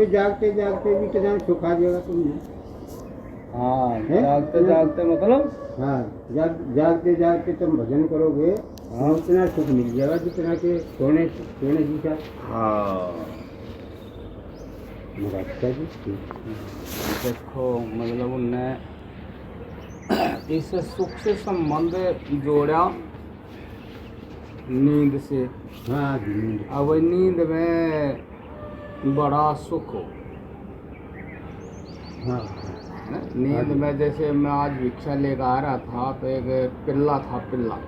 अभी जागते जागते भी तो जान सुखा देगा तुमने। हाँ, हैं? जागते जागते मतलब हाँ, जागते जागते तुम भजन करोगे हाँ। तो उतना सुख मिल जाएगा जितना के सोने सोने जी का। हाँ, मेरा अच्छा जी। देखो मतलब उनने इस सुख से संबंध जोड़ा नींद से। हाँ जी। अब नींद में बड़ा सुख हो, हाँ नींद में जैसे मैं आज भिक्षा लेकर आ रहा था तो एक पिल्ला था, पिल्ला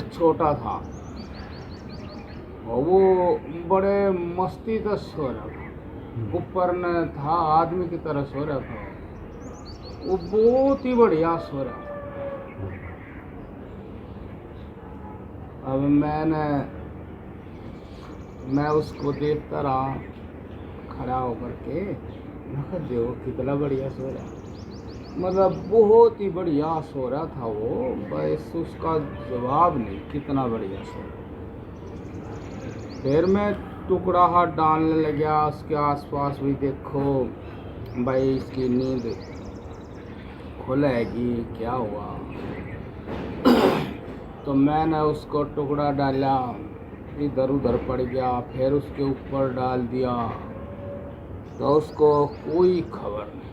छोटा था और वो बड़े मस्ती से सो रहा था, ऊपर न था आदमी की तरह सो रहा था, वो बहुत ही बढ़िया सो रहा था। अब मैं उसको देखता रहा खड़ा होकर के, मैं कहा देखो कितना बढ़िया सो रहा, मतलब बहुत ही बढ़िया सो रहा था वो, बस उसका जवाब नहीं कितना बढ़िया सो रहा। फिर मैं टुकड़ा हाथ डालने लगा उसके आसपास भी, देखो भाई इसकी नींद खुलेगी क्या हुआ। तो मैंने उसको टुकड़ा डाला, इधर उधर पड़ गया, फिर उसके ऊपर डाल दिया तो उसको कोई खबर नहीं।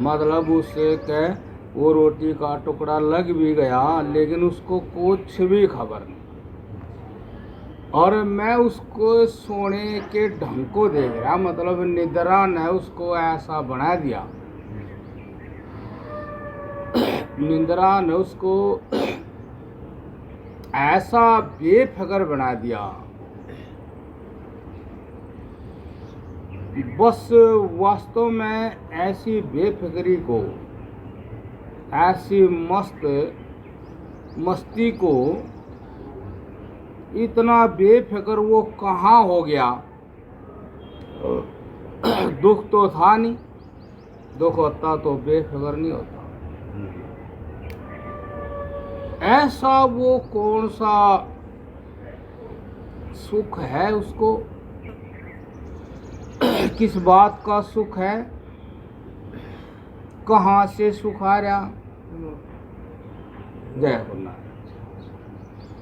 मतलब उससे के वो रोटी का टुकड़ा लग भी गया लेकिन उसको कुछ भी खबर नहीं। और मैं उसको सोने के ढंग को देख रहा, मतलब निद्रा ने उसको ऐसा बना दिया, निद्रा ने उसको ऐसा बेफिक्र बना दिया, बस वास्तव में ऐसी बेफिक्री को, ऐसी मस्ती को, इतना बेफिक्र वो कहाँ हो गया। दुख तो था नहीं, दुख होता तो बेफिक्र नहीं होता। ऐसा वो कौन सा सुख है उसको, किस बात का सुख है, कहाँ से सुख आ रहा, जय गुरुनाथ,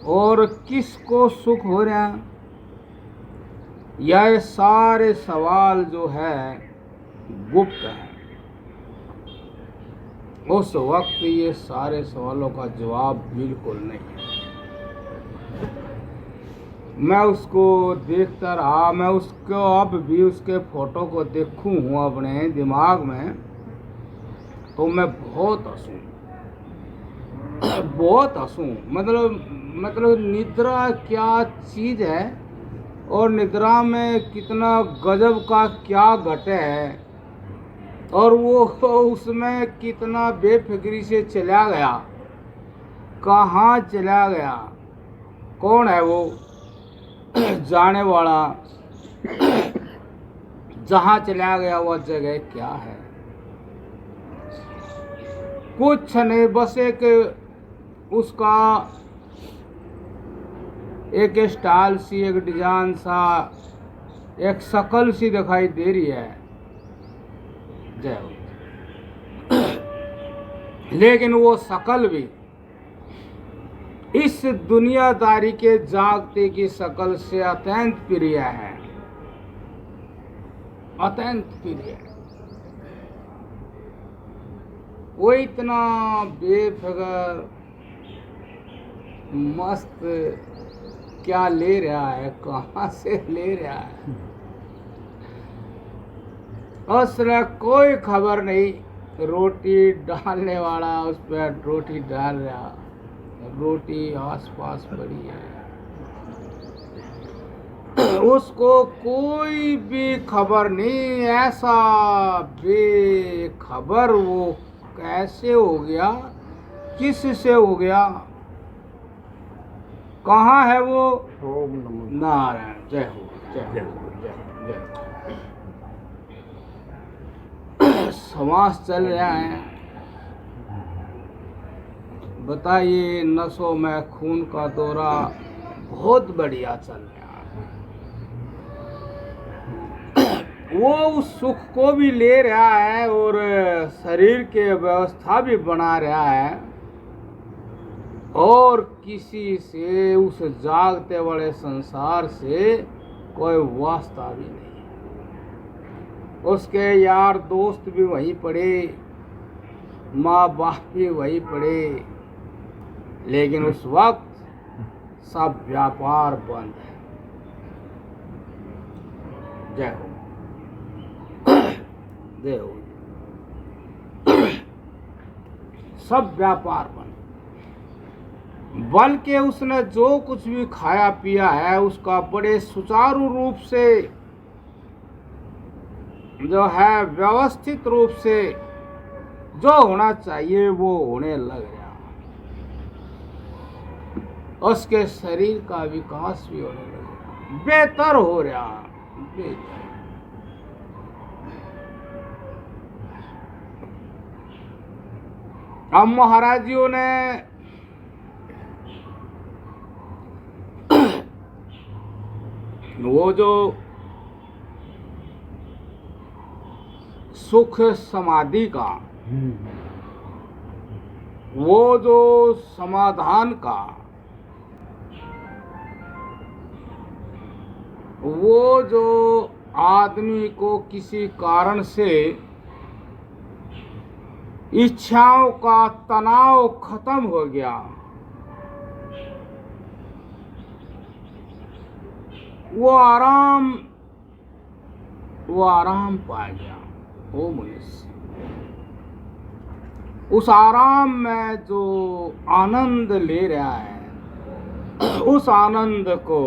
और किसको सुख हो रहा, यह सारे सवाल जो है गुप्त है। उस वक्त ये सारे सवालों का जवाब बिल्कुल नहीं है। मैं उसको देखता रहा, मैं उसको अब भी उसके फोटो को देखूं हूँ अपने दिमाग में तो मैं बहुत हंसूं, बहुत हंसूं। मतलब निद्रा क्या चीज है और निद्रा में कितना गजब का क्या घटे है, और वो उसमें कितना बेफिक्री से चला गया, कहाँ चला गया, कौन है वो जाने वाला, जहाँ चला गया वह जगह क्या है, कुछ नहीं, बस एक उसका एक स्टाइल सी, एक डिजाइन सा, एक शक्ल सी दिखाई दे रही है, जय हो। लेकिन वो शक्ल भी इस दुनियादारी के जागते की शक्ल से अत्यंत प्रिय है, अत्यंत प्रिय। वो इतना बेफिक्र मस्त क्या ले रहा है, कहाँ से ले रहा है, उसने कोई खबर नहीं। रोटी डालने वाला उस पर रोटी डाल रहा, रोटी आसपास पड़ी है, उसको कोई भी खबर नहीं। ऐसा बेखबर वो कैसे हो गया, किस से हो गया, कहाँ है वो। ओम नमो नारायण, जय हो, जय हो, जय हो, जय हो। समास चल रहा है, बताइए, नसों में खून का दौरा बहुत बढ़िया चल रहा है। वो उस सुख को भी ले रहा है और शरीर के व्यवस्था भी बना रहा है, और किसी से उस जागते वाले संसार से कोई वास्ता भी नहीं है। उसके यार दोस्त भी वहीं पड़े, माँ बाप भी वहीं पड़े, लेकिन उस वक्त सब व्यापार बंद है। जय हो, जय हो। सब व्यापार बंद, बल्कि उसने जो कुछ भी खाया पिया है उसका बड़े सुचारू रूप से, जो है व्यवस्थित रूप से जो होना चाहिए वो होने लग गया। उसके शरीर का विकास भी होने लगा, बेहतर हो रहा, बेहतर। अब महाराज जियों ने वो जो सुख समाधि का, वो जो समाधान का, वो जो आदमी को किसी कारण से इच्छाओं का तनाव खत्म हो गया, वो आराम पा गया। वो मनुष्य उस आराम में जो आनंद ले रहा है, उस आनंद को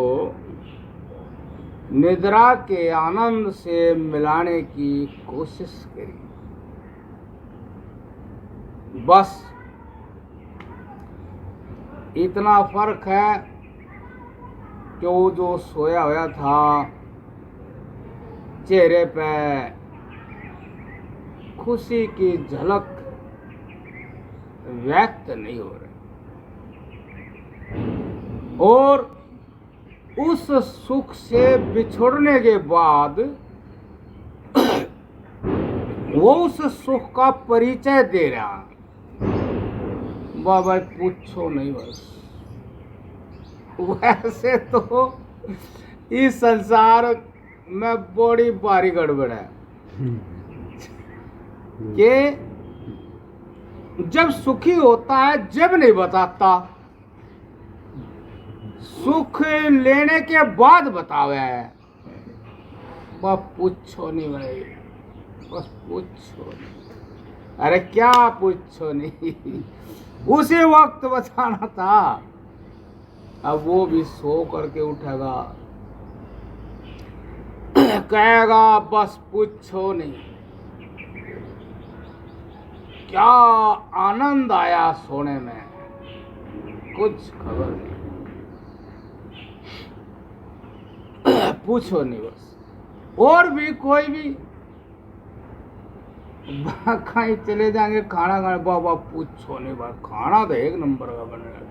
निद्रा के आनंद से मिलाने की कोशिश करी। बस इतना फर्क है कि वो जो सोया हुआ था, चेहरे पे खुशी की झलक व्यक्त नहीं हो रही, और उस सुख से बिछुड़ने के बाद वो उस सुख का परिचय दे रहा। बाबा पूछो नहीं, बस वैसे तो इस संसार में बड़ी भारी गड़बड़ है कि जब सुखी होता है जब नहीं बताता, सुख लेने के बाद बतावे है। बस पूछो नहीं भाई, बस पूछो नहीं। अरे क्या पूछो नहीं, उसी वक्त बताना था। अब वो भी सो करके उठेगा, कहेगा बस पूछो नहीं, क्या आनंद आया सोने में, कुछ खबर नहीं। पूछो नहीं बस। और भी कोई भी कहीं चले जाएंगे खाना खाने, बाबा पूछो नहीं, बात खाना तो एक नंबर का बनेगा,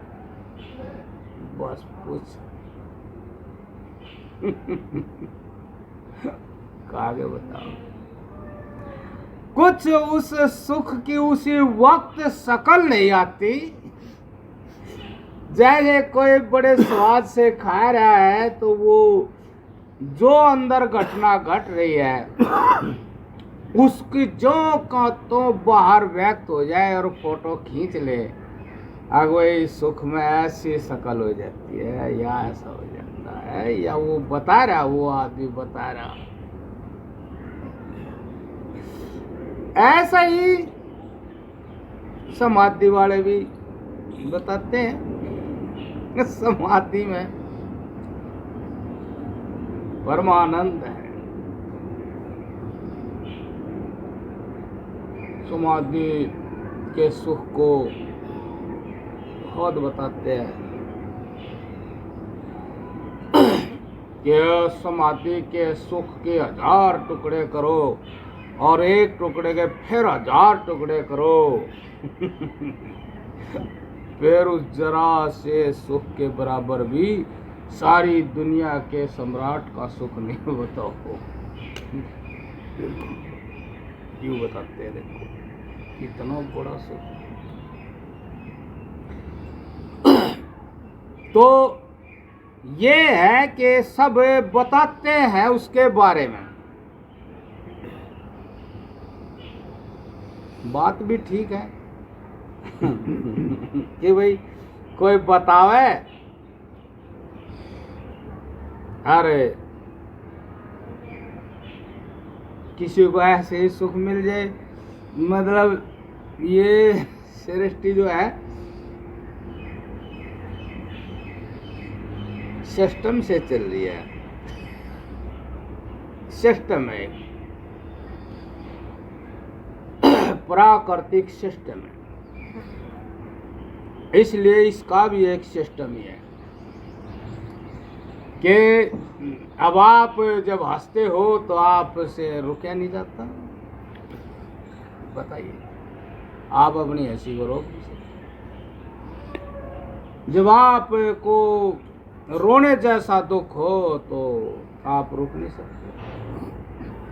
बस पूछ। आगे बताओ। कुछ उस सुख की उसी वक्त शकल नहीं आती, जैसे कोई बड़े स्वाद से खा रहा है तो वो जो अंदर घटना घट रही है उसकी जो का तो बाहर व्यक्त हो जाए और फोटो खींच ले, अगवे सुख में ऐसी शकल हो जाती है, या ऐसा हो जाता है, या वो बता रहा, वो आदमी बता रहा। ऐसा ही समाधि वाले भी बताते हैं, समाधि में परमानंद है। समाधि के सुख को बहुत बताते हैं कि समाधि के सुख के 1000 टुकड़े करो और एक टुकड़े के फिर 1000 टुकड़े करो फिर उस जरा से सुख के बराबर भी सारी दुनिया के सम्राट का सुख नहीं बताओ। क्यों बताते हैं, देखो कितना बड़ा सुख। तो ये है कि सब बताते हैं उसके बारे में। बात भी ठीक है कि भाई कोई बतावे, अरे किसी को ऐसे ही सुख मिल जाए, मतलब ये सृष्टि जो है सिस्टम से चल रही है, सिस्टम है, प्राकृतिक सिस्टम है, इसलिए इसका भी एक सिस्टम ही है कि अब आप जब हंसते हो तो आपसे रुका नहीं जाता। बताइए, आप अपनी हंसी को रोक नहीं सकते। जब आपको रोने जैसा दुख हो तो आप रुक नहीं सकते,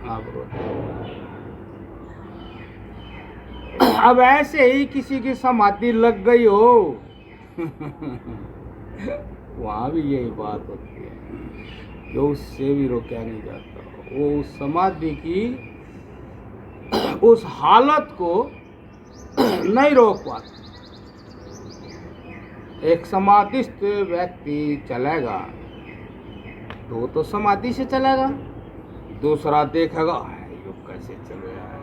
आप रोते। अब ऐसे ही किसी की समाधि लग गई हो वहां भी यही बात होती है कि उससे भी रोका नहीं जाता। वो उस समाधि की उस हालत को नहीं रोक पाता। एक समाधिस्थ व्यक्ति चलेगा तो समाधि से चलेगा, दूसरा देखेगा ये कैसे चल रहा है,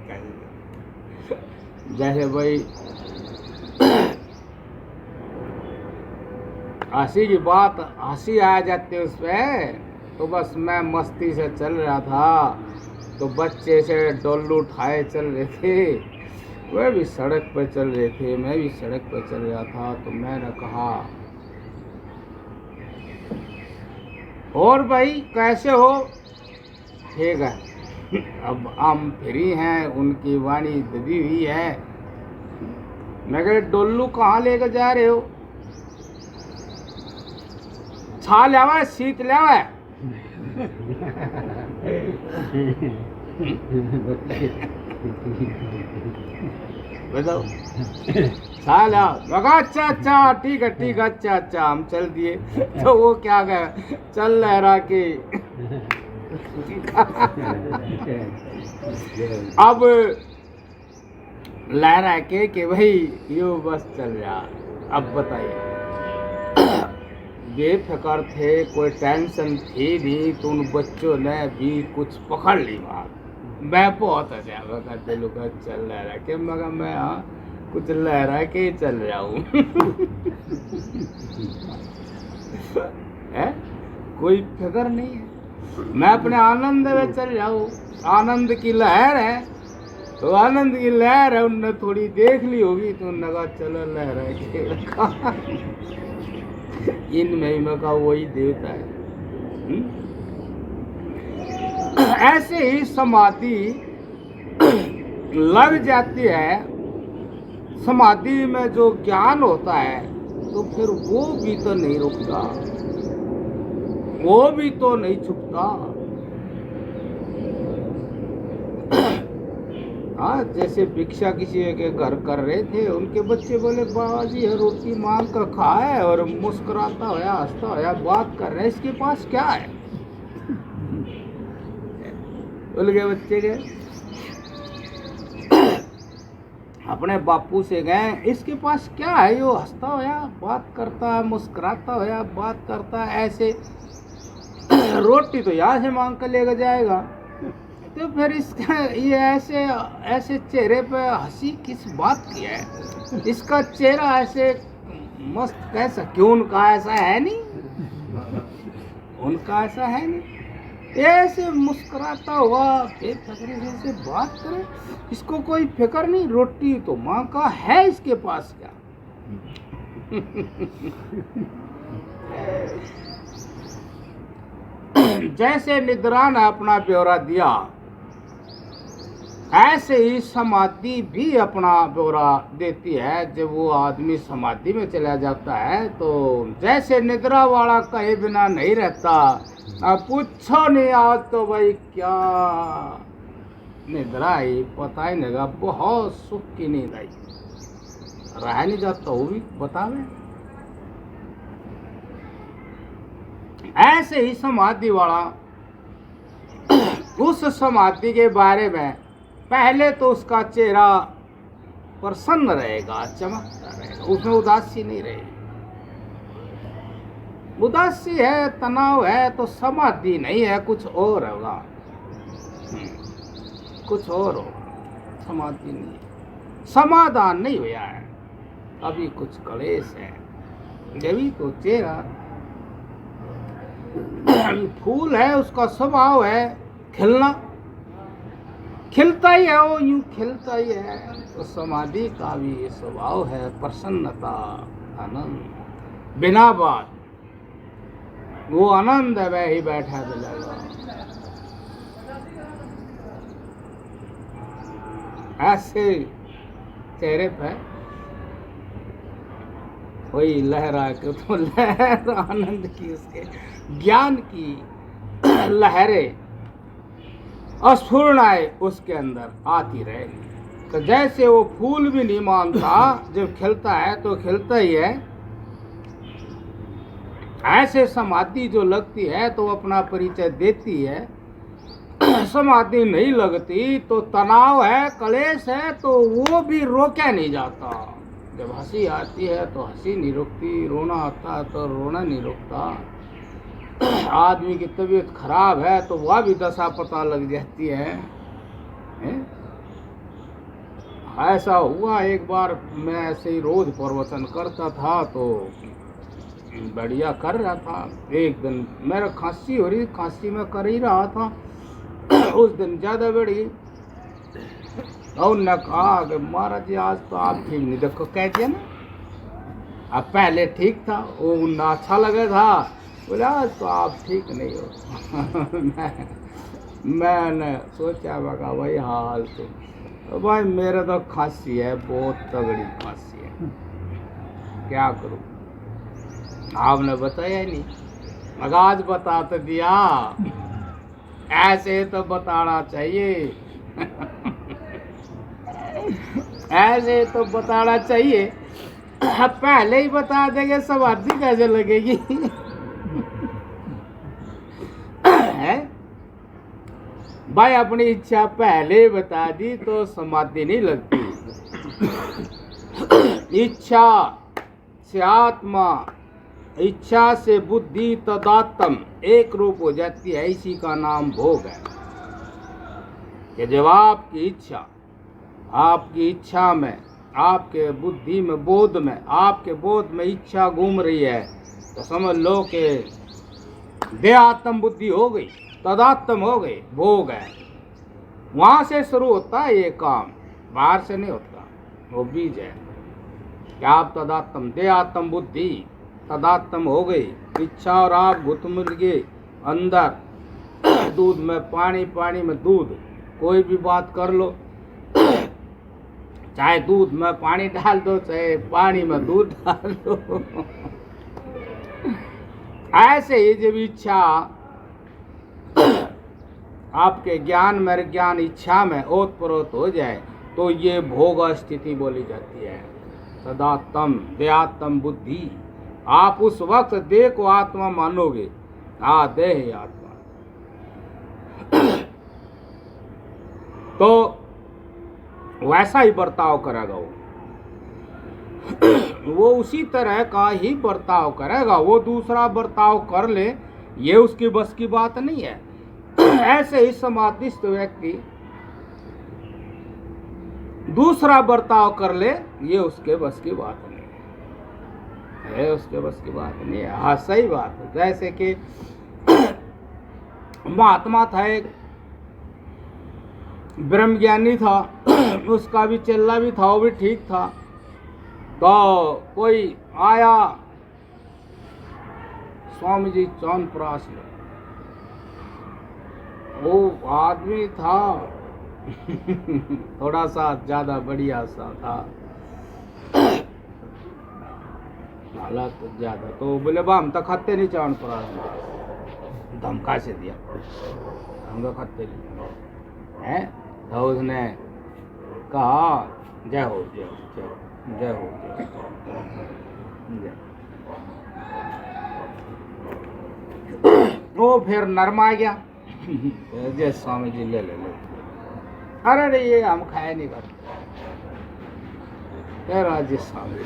कैसे। जैसे भाई हंसी की बात, हंसी आ जाती है उस पर, तो बस मैं मस्ती से चल रहा था, तो बच्चे से डोलू उठाए चल रहे थे, वह भी सड़क पर चल रहे थे, मैं भी सड़क पर चल रहा था, तो मैंने कहा और भाई कैसे हो, ठीक है। अब हम फ्री हैं, उनकी वाणी दबी हुई है। मैं कह डोलू कहाँ लेकर जा रहे हो, छा लियावा है, सीत लियावा है। बताओ, छा लिया। अच्छा अच्छा ठीक है ठीक है, अच्छा अच्छा, हम चल दिए। तो वो क्या गए, चल लहरा के अब लहरा के भाई यो बस चल रहा। अब बताइए, बेफिक्र थे, कोई टेंशन थी नहीं, तो उन बच्चों ने भी कुछ पकड़ ली बात। मैं बहुत अच्छा कहते लोग चल लहरा के, मगर मैं कुछ लहरा के ही चल रहा हूँ। कोई फिक्र नहीं है, मैं अपने आनंद में चल रहा हूँ। आनंद की लहर है, तो आनंद की लहर है, उनने थोड़ी देख ली होगी, तो उन्होंने कहा चलो लहरा के। इनमें मैं कहा वही देवता है। ऐसे ही समाधि लग जाती है, समाधि में जो ज्ञान होता है, तो फिर वो भी तो नहीं रुकता, वो भी तो नहीं छुपता। हाँ, जैसे भिक्षा किसी के घर कर रहे थे, उनके बच्चे बोले बाबा जी रोटी मांग कर खाए, और मुस्कुराता होया हंसता होया बात कर रहे, इसके पास क्या है। बोल गए बच्चे के अपने बापू से गए, इसके पास क्या है, यो हंसता होया बात करता है, मुस्कुराता होया बात करता है, ऐसे रोटी तो यहाँ से मांग कर लेकर जाएगा, तो फिर इसका ये ऐसे ऐसे चेहरे पे हंसी किस बात की है, इसका चेहरा ऐसे मस्त कैसा, क्यों उनका ऐसा है नहीं, उनका ऐसा है नहीं, ऐसे मुस्कुराता हुआ बेफिक्री से बात करे, इसको कोई फिक्र नहीं, रोटी तो माँ का है, इसके पास क्या। जैसे निद्रा ने अपना ब्यौरा दिया, ऐसे ही समाधि भी अपना ब्यौरा देती है। जब वो आदमी समाधि में चला जाता है तो जैसे निद्रा वाला कहे बिना नहीं रहता। अब पूछो नहीं आज तो भाई क्या निद्रा आई, पता ही नहीं लगा, बहुत सुख की नींद आई, रह नहीं जाता वो भी बतावे। ऐसे ही समाधि वाला उस समाधि के बारे में पहले तो उसका चेहरा प्रसन्न रहेगा, चमकता रहेगा, उसमें उदासी नहीं रहेगी। उदासी है, तनाव है तो समाधि नहीं है, कुछ और होगा, कुछ और हो, समाधि नहीं है, समाधान नहीं हुआ है, अभी कुछ क्लेश है। जभी तो चेहरा फूल है, उसका स्वभाव है खिलना, खिलता ही है, वो यूं खिलता ही है। तो समाधि का भी स्वभाव है प्रसन्नता, आनंद, बिना बात वो आनंद है, वह ही बैठा मिलेगा। ऐसे चेहरे पे वही लहरा के तो लहर आनंद की, उसके ज्ञान की लहरें अस्फुरणाएं उसके अंदर आती रहेगी। तो जैसे वो फूल भी नहीं मानता, जब खिलता है तो खिलता ही है, ऐसे समाधि जो लगती है तो अपना परिचय देती है। समाधि नहीं लगती तो तनाव है, क्लेश है, तो वो भी रोका नहीं जाता। जब हंसी आती है तो हंसी नहीं रुकती, रोना आता है तो रोना नहीं रुकता। आदमी की तबीयत खराब है तो वह भी दशा पता लग जाती है। ऐसा हुआ एक बार, मैं ऐसे ही रोज प्रवचन करता था तो बढ़िया कर रहा था। एक दिन मेरा खांसी हो रही, खांसी में कर ही रहा था, उस दिन ज्यादा बढ़ी। और उन्होंने कहा कि महाराज जी आज तो आप ठीक नहीं, देखो कह दिया ना, अब पहले ठीक था, वो उन्हें अच्छा लगा था, बोला आज तो आप ठीक नहीं हो। मैंने सोचा बगा भाई हाल तो भाई मेरा तो खांसी है, बहुत तगड़ी खांसी है, क्या करूं। आपने बताया ही नहीं, मगर आज बता तो दिया, ऐसे तो बताना चाहिए। ऐसे तो बताना चाहिए, पहले ही बता देंगे समाधि कैसे लगेगी। है भाई, अपनी इच्छा पहले बता दी तो समाधि नहीं लगती। इच्छा से आत्मा, इच्छा से बुद्धि तदात्म एक रूप हो जाती है, इसी का नाम भोग है। कि जब आपकी इच्छा में, आपके बुद्धि में, बोध में, आपके बोध में इच्छा घूम रही है तो समझ लो कि देहात्म बुद्धि हो गई, तदात्म हो गई, भोग है। वहां से शुरू होता है ये काम, बाहर से नहीं होता, वो बीज है कि आप तदात्म, देहात्म बुद्धि तदात्म हो गई, इच्छा और आप घुट मिल गए अंदर। दूध में पानी, पानी में दूध, कोई भी बात कर लो, चाहे दूध में पानी डाल दो, चाहे पानी में दूध डाल दो। ऐसे ही जब इच्छा आपके ज्ञान में, ज्ञान इच्छा में ओतप्रोत हो जाए तो ये भोग स्थिति बोली जाती है। तदात्म, देहात्म बुद्धि, आप उस वक्त देह को आत्मा मानोगे, देह आत्मा। तो वैसा ही बर्ताव करेगा वो उसी तरह का ही बर्ताव करेगा। वो दूसरा बर्ताव कर ले, ये उसकी बस की बात नहीं है। ऐसे ही समाधिस्थ व्यक्ति दूसरा बर्ताव कर ले, ये उसके बस की बात नहीं है, उसके बस की बात नहीं है। हाँ, सही बात है। जैसे कि महात्मा था, एक ब्रह्मज्ञानी था, उसका भी चेला भी था, वो भी ठीक था। तो कोई आया, स्वामी जी चौनप्राश में, वो आदमी था थोड़ा सा ज्यादा बढ़िया सा था, हालात तो ज्यादा। तो बोले बा हम तो खाते नहीं चावल पड़ा, धमका से दिया हम तो खाते नहीं है। तो उसने कहा जय हो जय हो जय हो जय हो जय। वो फिर नरमा गया, जय स्वामी जी ले ले ले, अरे नहीं ये हम खाए नहीं करते। फिर आज स्वामी ले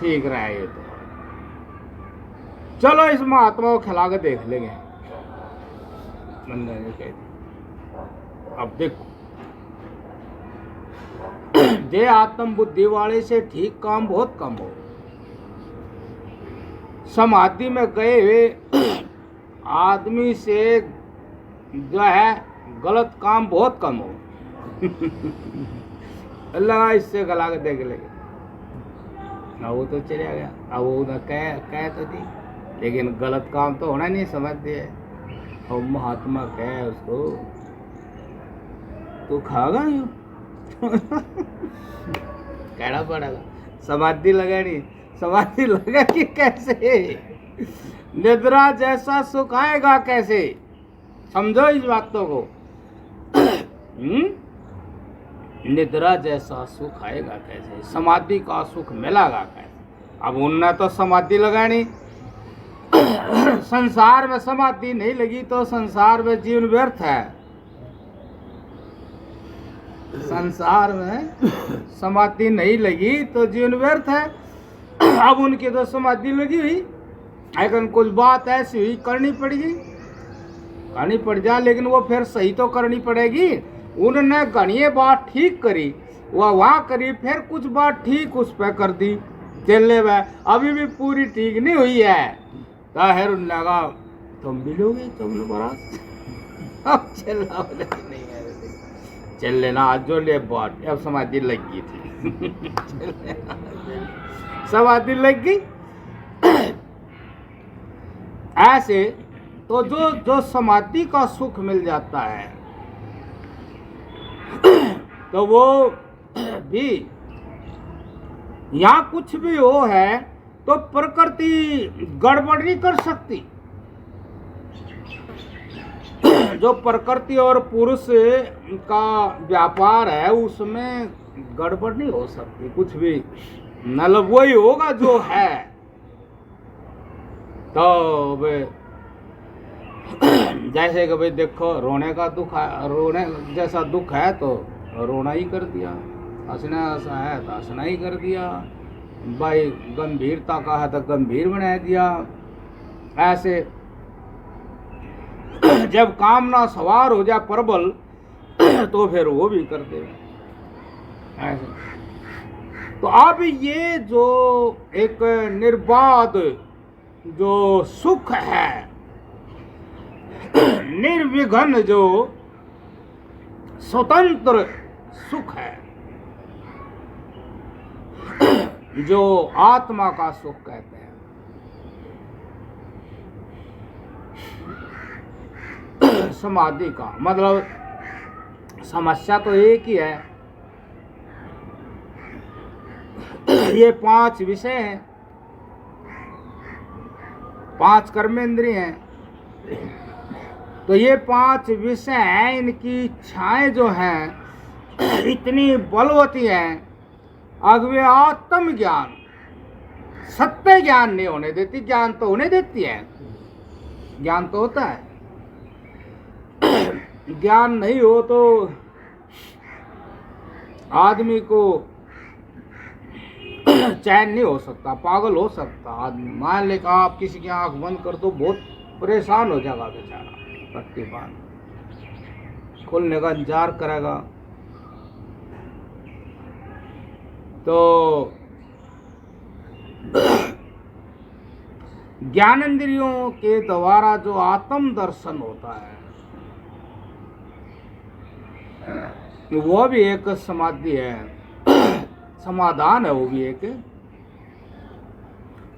ठीक रहा ये तो, चलो इस महात्मा को खिला के देख लेंगे। बंदा ने कह दिया अब देखो, जे आत्म बुद्धि वाले से ठीक काम बहुत कम हो, समाधि में गए हुए आदमी से जो है गलत काम बहुत कम हो। अल्लाह इससे गला के देख लेंगे। वो तो चला गया, अब वो कह तो थी, लेकिन गलत काम तो होना नहीं समझते है। और महात्मा कहे उसको तू खागा यूं कहना पड़ेगा, समाधि लगानी, समाधि लगा कि कैसे, निद्रा जैसा सुख आएगा कैसे, समझो इस बातों को। निद्रा जैसा सुख आएगा कैसे, समाधि का सुख मिलेगा कैसे। अब उनने तो समाधि लगानी, संसार में समाधि नहीं लगी तो संसार में जीवन व्यर्थ है। संसार में समाधि नहीं लगी तो जीवन व्यर्थ है। अब उनकी तो समाधि लगी हुई, लेकिन कुछ बात ऐसी हुई करनी पड़ेगी, करनी पड़ जाए, लेकिन वो फिर सही तो करनी पड़ेगी। उन्होंने घनी बात ठीक करी, वह वहाँ करी, फिर कुछ बात ठीक उस पर कर दी, चलने में अभी भी पूरी ठीक नहीं हुई है। ताहिर लगा तुम भी लोगे, तुमने बारात अब चलना नहीं है, चल लेना आज जो ले बात। अब समाधि लग गई थी समाधि लग गई। ऐसे तो जो समाधि का सुख मिल जाता है तो वो भी यहाँ कुछ भी हो है तो प्रकृति गड़बड़ नहीं कर सकती। जो प्रकृति और पुरुष का व्यापार है उसमें गड़बड़ नहीं हो सकती कुछ भी, मतलब वही होगा जो है। तो जैसे कि भाई देखो रोने का दुख है, रोने जैसा दुख है तो रोना ही कर दिया, हंसना ऐसा है तो हंसना ही कर दिया, भाई गंभीरता का है तो गंभीर बना दिया। ऐसे जब कामना सवार हो जाए प्रबल तो फिर वो भी कर दे ऐसे। तो अब ये जो एक निर्बाध जो सुख है, निर्विघ्न जो स्वतंत्र सुख है, जो आत्मा का सुख कहते हैं, समाधि का मतलब समस्या तो एक ही है, ये 5 विषय हैं, 5 कर्मेंद्रिय हैं। तो ये 5 विषय हैं, इनकी इच्छाएं जो हैं इतनी बलवती हैं, अगवे आत्म ज्ञान सत्य ज्ञान नहीं होने देती। ज्ञान तो होने देती है, ज्ञान तो होता है, ज्ञान नहीं हो तो आदमी को चैन नहीं हो सकता, पागल हो सकता आदमी। मान ले आप किसी की आंख बंद कर दो बहुत परेशान हो जाएगा बेचारा, पट्टी बांध खुलने का इंतजार करेगा। तो ज्ञानेंद्रियों के द्वारा जो आत्म दर्शन होता है वो भी एक समाधि है, समाधान है वो भी एक,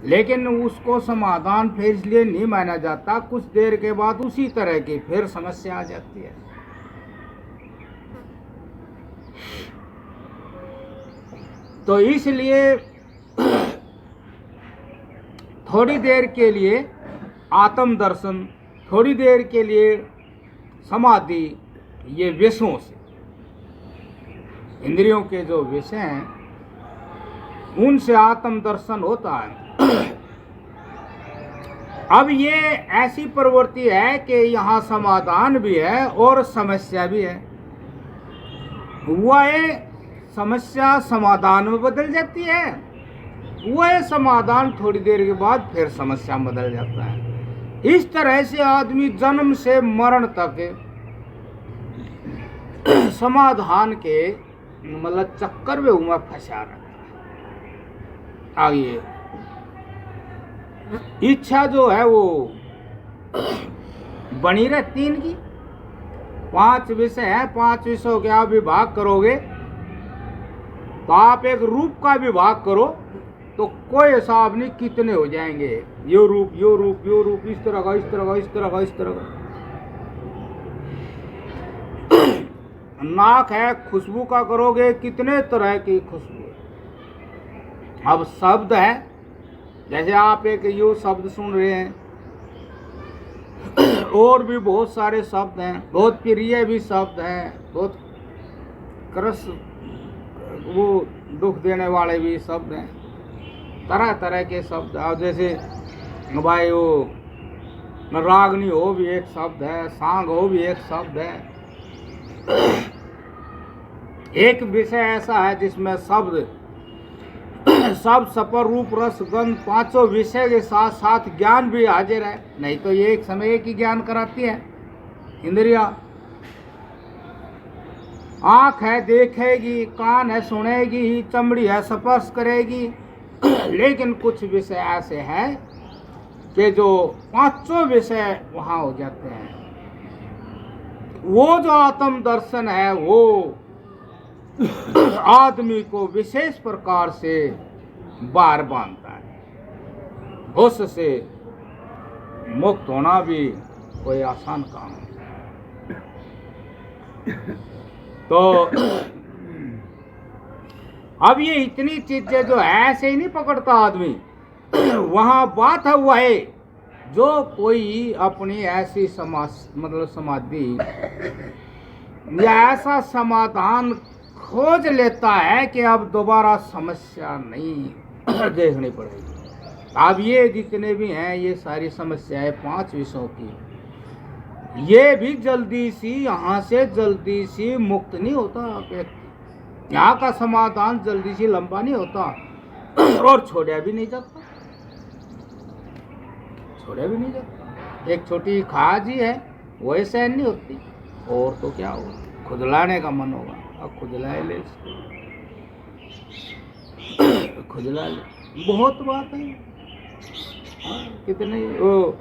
लेकिन उसको समाधान फिर इसलिए नहीं माना जाता, कुछ देर के बाद उसी तरह की फिर समस्या आ जाती है। तो इसलिए थोड़ी देर के लिए आत्म दर्शन, थोड़ी देर के लिए समाधि, ये विषयों से, इंद्रियों के जो विषय हैं उनसे आत्म दर्शन होता है। अब ये ऐसी प्रवृत्ति है कि यहाँ समाधान भी है और समस्या भी है। वह समस्या समाधान में बदल जाती है, वह समाधान थोड़ी देर के बाद फिर समस्या में बदल जाता है। इस तरह से आदमी जन्म से मरण तक समाधान के मतलब चक्कर में हुआ फंसा रहता है। आगे इच्छा जो है वो बनी रहती इनकी। 5 विषय है, 5 विषयों के आप विभाग करोगे तो आप एक रूप का विभाग करो तो कोई हिसाब नहीं कितने हो जाएंगे। यो रूप, यो रूप, यो रूप, इस तरह का, इस तरह का, इस तरह का, इस तरह का। नाक है, खुशबू का करोगे कितने तरह की खुशबू है। अब शब्द है, जैसे आप एक यो शब्द सुन रहे हैं, और भी बहुत सारे शब्द हैं, बहुत प्रिय भी शब्द हैं, बहुत क्रस वो दुख देने वाले भी शब्द हैं, तरह तरह के शब्द। और जैसे भाई वो रागनी हो भी एक शब्द है, सांग हो भी एक शब्द है। एक विषय ऐसा है जिसमें शब्द सपर रूप रस गंध 5 विषय के साथ साथ ज्ञान भी हाजिर है। नहीं तो ये एक समय एक ही ज्ञान कराती है इंद्रिया। आँख है देखेगी, कान है सुनेगी, चमड़ी है स्पर्श करेगी। लेकिन कुछ विषय ऐसे हैं कि जो 5 विषय वहाँ हो जाते हैं। वो जो आत्म दर्शन है वो आदमी को विशेष प्रकार से बार बांधता है। उससे मुक्त होना भी कोई आसान काम है। तो अब ये इतनी चीजें जो ऐसे ही नहीं पकड़ता आदमी। वहां बात है वह है जो कोई अपनी ऐसी मतलब समाधि या ऐसा समाधान खोज लेता है कि अब दोबारा समस्या नहीं देखनी पड़ेगी। अब ये जितने भी हैं ये सारी समस्याएं 5 विषयों की, ये भी जल्दी सी यहाँ से जल्दी सी मुक्त नहीं होता व्यक्ति। यहाँ का समाधान जल्दी सी लंबा नहीं होता और छोड़ा भी नहीं जाता, छोड़ा भी नहीं जाता। एक छोटी खाज ही है वही सहन नहीं होती, और तो क्या होगा, खुदलाने का मन होगा। अब खुदला ले, खुदला ले, बहुत बात है। कितने वो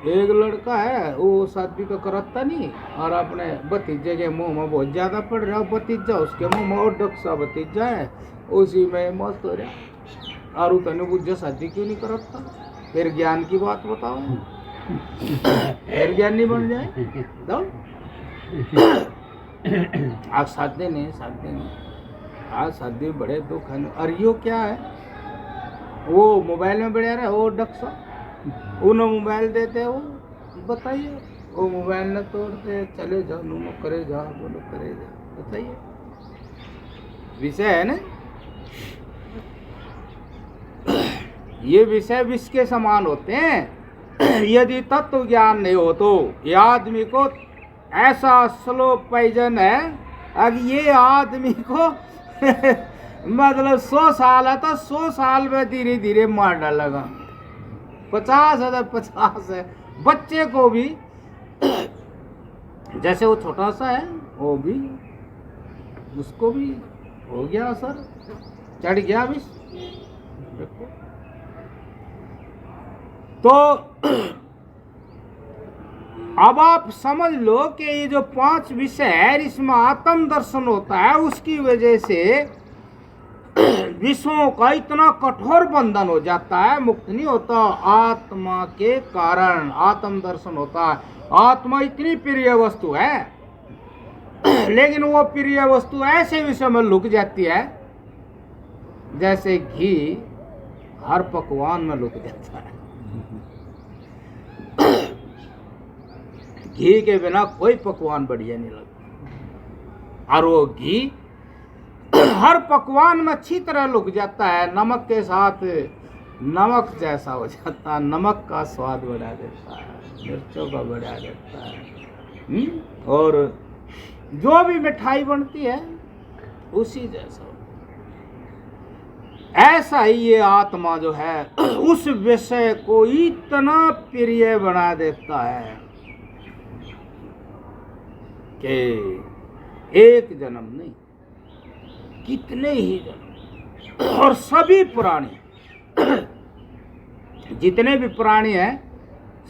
एक लड़का है वो शादी का करता नहीं और अपने भतीजे के मुंह में बहुत ज्यादा पड़ रहा। भतीजा उसके मुंह में और डक्सा भतीजा है, उसी में मस्त हो रहा। और तने बुझे शादी क्यों नहीं करता? फिर ज्ञान की बात बताओ, फिर ज्ञान नहीं बन जाए तो आज शादी नहीं, शादी नहीं, आज शादी बड़े दुख है। और यो क्या है, वो मोबाइल में बढ़िया रहे, वो डक्सा उन्हें मोबाइल देते वो बताइए, वो मोबाइल न तोड़ते चले जाओ, नो करे जाओ, बोलो करे जाओ, बताइए विषय है ना। ये विषय विष के समान होते हैं। यदि तत्व ज्ञान नहीं हो तो ये आदमी को ऐसा स्लो पॉइजन है। अब ये आदमी को मतलब 100 साल है तो 100 साल में धीरे धीरे मार डालेगा। 50 है तो 50 है। बच्चे को भी जैसे वो छोटा सा है वो भी, उसको भी हो गया असर, चढ़ गया विष। तो अब आप समझ लो कि ये जो 5 विषय है इसमें आत्म दर्शन होता है, उसकी वजह से विषयों का इतना कठोर बंधन हो जाता है, मुक्त नहीं होता। आत्मा के कारण आत्म दर्शन होता है। आत्मा इतनी प्रिय वस्तु है लेकिन वो प्रिय वस्तु ऐसे विषय में लुक जाती है जैसे घी हर पकवान में लुक जाता है। घी के बिना कोई पकवान बढ़िया नहीं लगता, और वो घी हर पकवान में अच्छी तरह लुक जाता है। नमक के साथ नमक जैसा हो जाता है, नमक का स्वाद बढ़ा देता है, मिर्चों का बढ़ा देता है। और जो भी मिठाई बनती है उसी जैसा। ऐसा ही ये आत्मा जो है उस विषय को इतना प्रिय बना देता है कि एक जन्म नहीं, कितने ही जन्म। और सभी प्राणी, जितने भी प्राणी हैं,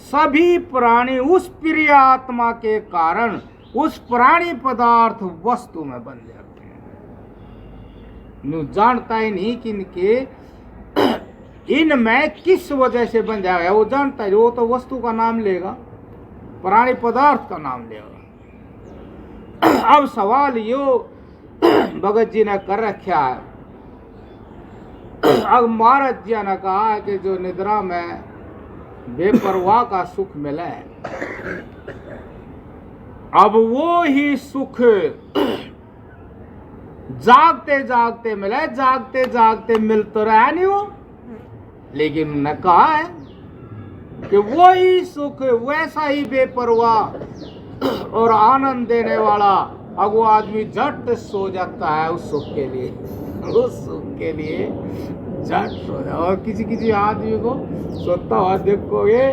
सभी प्राणी उस प्रिय आत्मा के कारण उस प्राणी पदार्थ वस्तु में बन जाते हैं। नु जानता ही नहीं कि इनके इनमें किस वजह से बन जाएगा, वो जानता है, वो तो वस्तु का नाम लेगा, प्राणी पदार्थ का नाम लेगा। अब सवाल यो भगत जी ने कर रखा है। अब महाराज जी ने कहा कि जो निद्रा में बेपरवाह का सुख मिला है, अब वो ही सुख जागते जागते मिला, जागते जागते मिल तो रहा नहीं वो, लेकिन उन्होंने कहा है कि वो ही सुख वैसा ही बेपरवाह और आनंद देने वाला। अब वो आदमी झट सो जाता है उस सुख के लिए, उस सुख के लिए झट सो जाता। और किसी किसी आदमी को सोता हुआ देखोगे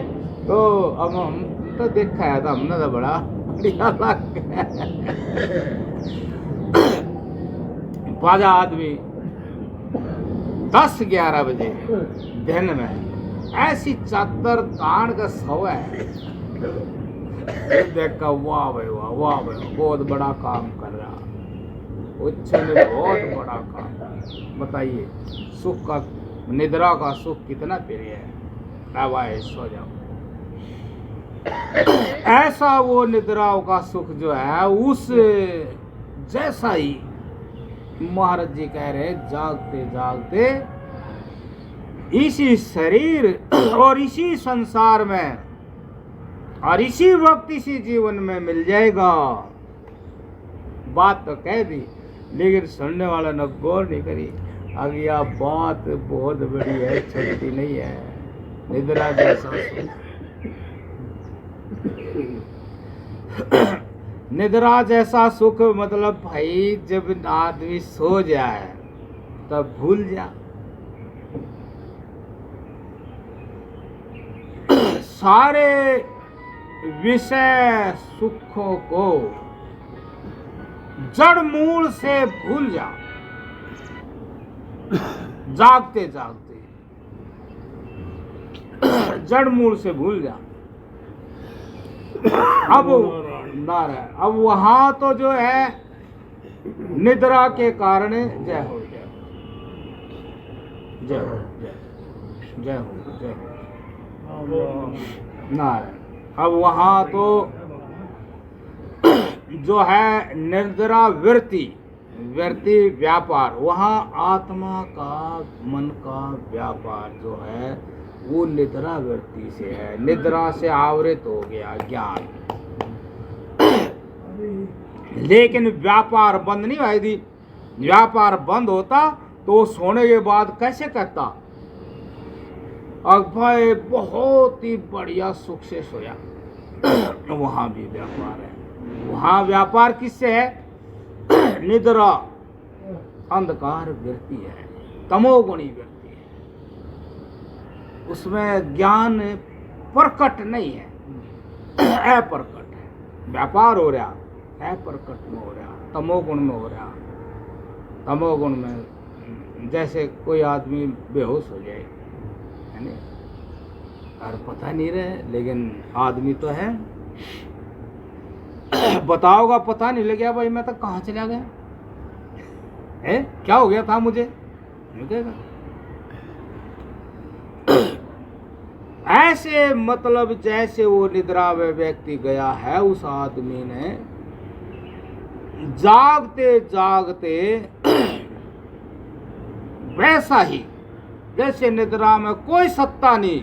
तो, अब हम तो देखा है था हमने, तो बड़ा बढ़िया लग बाजा आदमी 10-11 बजे दिन में ऐसी चादर तान का सोया है, देखा वाह भाई वाह, वाह भाई बहुत बड़ा काम कर रहा, उच्छल बहुत बड़ा काम। बताइए सुख का, निद्रा का सुख कितना प्रिय है। अब आए सो जाओ। ऐसा वो निद्राओं का सुख जो है उस जैसा ही महाराज जी कह रहे, जागते जागते इसी शरीर और इसी संसार में और इसी वक्त इसी जीवन में मिल जाएगा। बात तो कह दी, लेकिन सुनने वाला ने गौर नहीं करी। अब यह बात बहुत बड़ी है, छोटी नहीं है। निद्रा जैसा निद्रा जैसा सुख मतलब भाई, जब आदमी सो जाए तब भूल जा, सारे विषय सुखों को जड़ मूल से भूल जा, जागते जागते जड़ मूल से भूल जा। अब ना रहे, अब वहां तो जो है निद्रा के कारण जय हो, जय हो, जय हो, जय हो, जय हो ना रहे। अब वहां तो जो है निद्रा वृत्ति व्यापार, वहां आत्मा का मन का व्यापार जो है वो निद्रा वृत्ति से है। निद्रा से आवृत हो गया ज्ञान, लेकिन व्यापार बंद नहीं भाई दी। व्यापार बंद होता तो सोने के बाद कैसे करता, अब भाई बहुत ही बढ़िया सुख से सोया। वहां भी व्यापार है। वहां व्यापार किससे है? निद्रा अंधकार वृत्ति है, तमोगुणी वृत्ति है। उसमें ज्ञान प्रकट नहीं है, अप्रकट है। व्यापार हो रहा अप्रकट में हो रहा, तमोगुण में हो रहा। तमोगुण में जैसे कोई आदमी बेहोश हो जाए, है ना, और पता नहीं रहे, लेकिन आदमी तो है। बताओगा पता नहीं लग गया भाई मैं तो कहाँ चला गया है, क्या हो गया था मुझे, ऐसे मतलब जैसे वो निद्रा में व्यक्ति गया है, उस आदमी ने जागते जागते वैसा ही जैसे निद्रा में कोई सत्ता नहीं,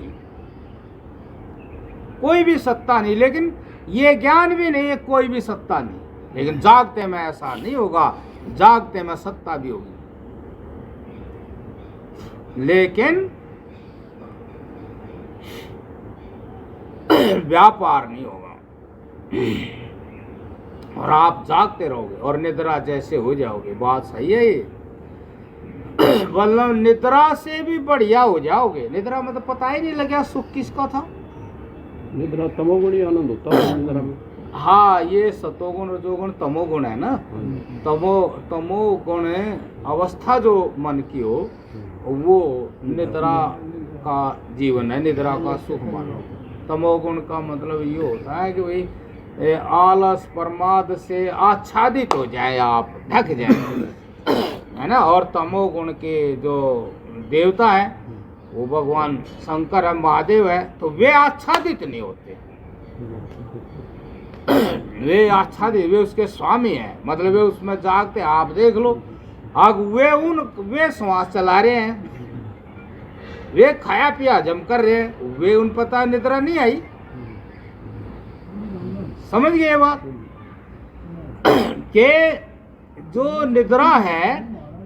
कोई भी सत्ता नहीं, लेकिन ये ज्ञान भी नहीं है कोई भी सत्ता नहीं, लेकिन जागते में ऐसा नहीं होगा, जागते में सत्ता भी होगी, लेकिन व्यापार नहीं होगा। और आप जागते रहोगे और निद्रा जैसे हो जाओगे, बात सही है ये, मतलब निद्रा से भी बढ़िया हो जाओगे। निद्रा में तो पता ही नहीं लगा सुख किसका था। निद्रा तमोगुणी आनंद होता है निद्रा में। हाँ, ये सतोगुण रजोगुण तमोगुण है ना। तमोगुण अवस्था जो मन की हो वो निद्रा का जीवन है, निद्रा का सुख मानो। तमोगुण का मतलब ये होता है कि भाई आलस प्रमाद से आच्छादित हो जाए, आप ढक जाए, है ना। और तमोगुण के जो देवता है वो भगवान शंकर है, महादेव है, तो वे आच्छादित नहीं होते, वे आच्छादित, वे उसके स्वामी हैं, मतलब वे उसमें जागते। आप देख लो, अब वे श्वास चला रहे हैं, वे खाया पिया हजम कर रहे हैं, वे उन पता निद्रा नहीं आई। समझ गए बात कि जो निद्रा है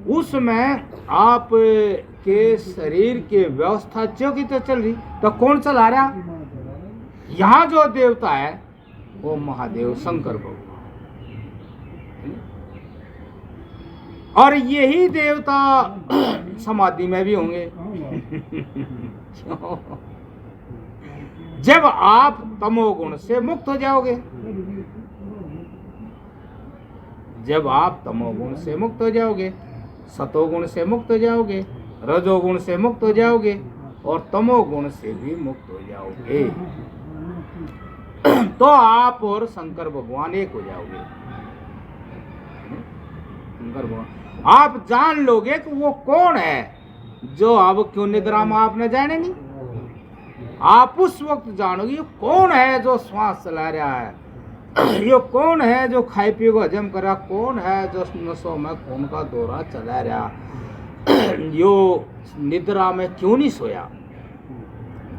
उसमें आप के शरीर की व्यवस्था जो की तो चल रही, तो कौन चला रहा? यहाँ जो देवता है वो महादेव शंकर भगवान, और यही देवता समाधि में भी होंगे। जब आप तमोगुण से मुक्त हो जाओगे, जब आप तमोगुण से मुक्त हो जाओगे, सतोगुण से मुक्त हो जाओगे, रजोगुण से मुक्त हो जाओगे और तमोगुण से भी मुक्त हो जाओगे, तो आप और शंकर भगवान एक हो जाओगे। शंकर भगवान आप जान लोगे कि वो कौन है जो अब क्यों निद्रा में आपने जाने नहीं, आप उस वक्त जानोगे ये कौन है जो श्वास चला रहा है, ये कौन है जो खाए पिए को हजम कर रहा, कौन है जो नसों में खून का दौरा चला रहा, यो निद्रा में क्यों नहीं सोया,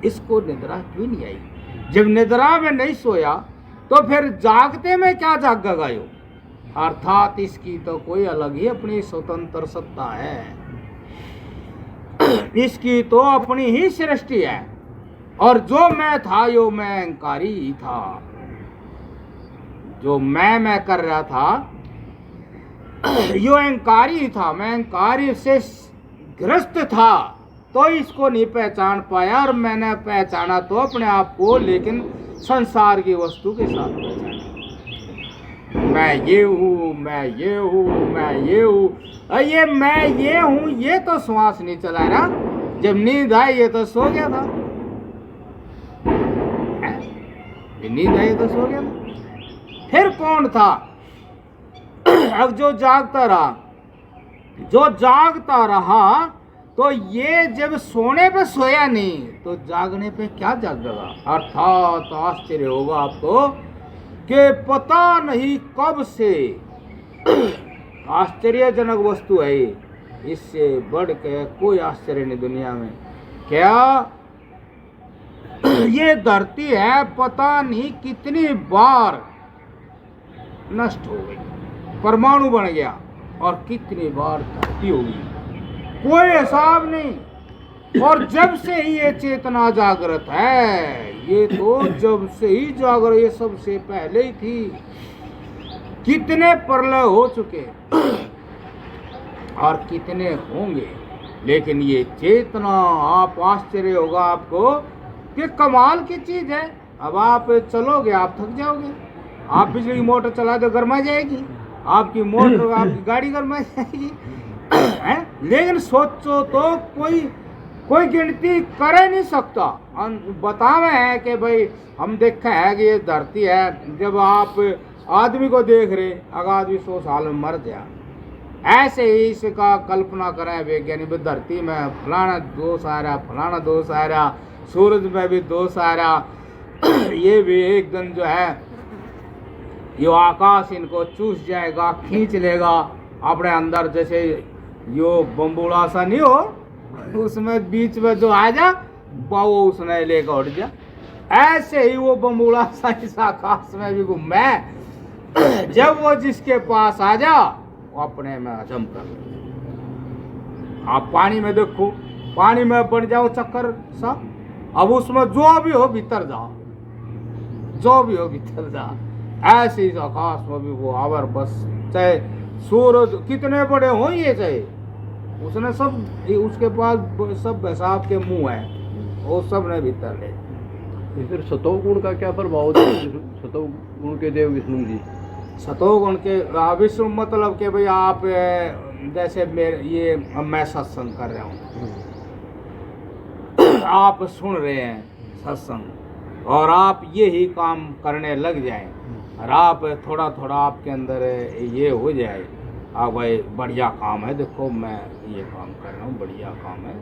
इसको निद्रा क्यों नहीं आई। जब निद्रा में नहीं सोया तो फिर जागते में क्या जागेगा यो, अर्थात इसकी तो कोई अलग ही अपनी स्वतंत्र सत्ता है, इसकी तो अपनी ही सृष्टि है। और जो मैं था यो मैं अहंकारी ही था, जो मैं कर रहा था यो अहंकारी था, मैं अहंकारी से ग्रस्त था, तो इसको नहीं पहचान पाया। और मैंने पहचाना तो अपने आप को, लेकिन संसार की वस्तु के साथ पहचाना। मैं ये हूँ, मैं ये हूँ, मैं ये हूँ, ये मैं ये हूँ, ये तो श्वास नहीं चला रहा। जब नींद आई ये तो सो गया था, नींद आई तो सो गया था। फिर कौन था? अब जो जागता रहा, जो जागता रहा, तो ये जब सोने पे सोया नहीं तो जागने पे क्या जागेगा। अर्थात आश्चर्य होगा आपको कि पता नहीं कब से आश्चर्यजनक वस्तु है ये, इससे बढ़ के कोई आश्चर्य नहीं दुनिया में। क्या ये धरती है पता नहीं कितनी बार नष्ट हो गई, परमाणु बन गया, और कितनी बार धरती होगी, कोई हिसाब नहीं। और जब से ही ये चेतना जागृत है, ये तो जब से ही जागृत, ये सबसे पहले ही थी। कितने प्रलय हो चुके और कितने होंगे, लेकिन ये चेतना, आप आश्चर्य होगा आपको कि कमाल की चीज है। अब आप चलोगे आप थक जाओगे, आप बिजली की मोटर चला दो गरमा जाएगी, आपकी मोटर आपकी गाड़ी गरमा जाएगी, लेकिन सोचो तो कोई गिनती कर नहीं सकता। बतावे है कि भाई हम देखा है कि ये धरती है, जब आप आदमी को देख रहे, अगर आदमी 100 साल में मर गया, ऐसे ही इसका कल्पना करें वैज्ञानिक, धरती में फलाना दोष आ रहा, फलाना दोष आ रहा, सूरज में भी दोष आ रहा, ये भी एक दिन जो है ये आकाश इनको चूस जाएगा, खींच लेगा अपने अंदर, जैसे यो बम्बूड़ा सा नहीं हो, उसमें बीच में जो आ जा वो उसने लेकर उठ जा। ऐसे ही वो बम्बूड़ा सा इस आकाश में भी घूमे, जब वो जिसके पास आ जा वो अपने में हजम कर ले। आप पानी में देखो, पानी में बन जाओ चक्कर सा, अब उसमें जो भी हो भीतर जाओ, जो भी हो भीतर जा। ऐसे इस आकाश में भी वो आवर बस, चाहे सूरज कितने बड़े हो ये, चाहे उसने सब, उसके पास सब हिसाब के मुंह है, वो सब ने भीतर ले। फिर सतोगुण का क्या प्रभाव था? सतोगुण के देव विष्णु जी, सतोगुण के विष्णु मतलब कि भाई आप जैसे मेरे ये मैं सत्संग कर रहा हूँ, आप सुन रहे हैं सत्संग और आप यही काम करने लग जाएं और आप थोड़ा थोड़ा आपके अंदर ये हो जाए, आप भाई बढ़िया काम है, देखो मैं ये काम कर रहा हूँ, बढ़िया काम है,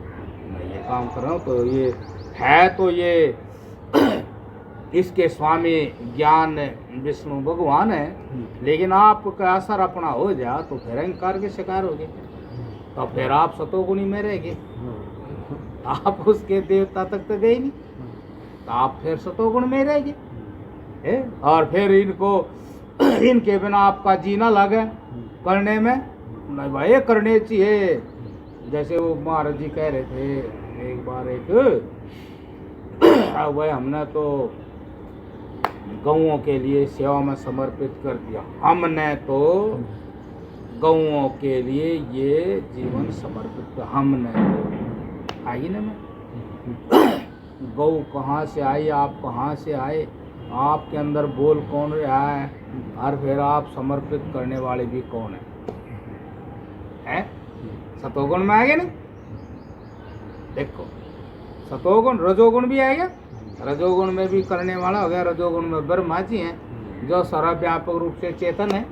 मैं ये काम कर रहा हूँ, तो ये है, तो ये इसके स्वामी ज्ञान विष्णु भगवान है, लेकिन आपका असर अपना हो जा तो फिर अहंकार के शिकार हो गए, तो फिर आप सतोगुणी में रहेंगे, आप उसके देवता तक तो गए नहीं, तो आप फिर सतोगुण में रहेंगे। और फिर इनको इनके बिना आपका जीना लगे करने में, नहीं भाई करने चाहिए। जैसे वो महाराज जी कह रहे थे एक बार, भाई हमने तो गौओं के लिए सेवा में समर्पित कर दिया, हमने तो गौओं के लिए ये जीवन समर्पित किया, हमने तो आई ना मैं गौ कहाँ से आई, आप कहाँ से आए, आपके अंदर बोल कौन रहा है, और फिर आप समर्पित करने वाले भी कौन है? सतोगुण में आएंगे ना, देखो सतोगुण, रजोगुण भी आएगा, रजोगुण में भी करने वाला हो गया। रजोगुण में ब्रह्मा जी हैं जो सर्वव्यापक रूप से चेतन है,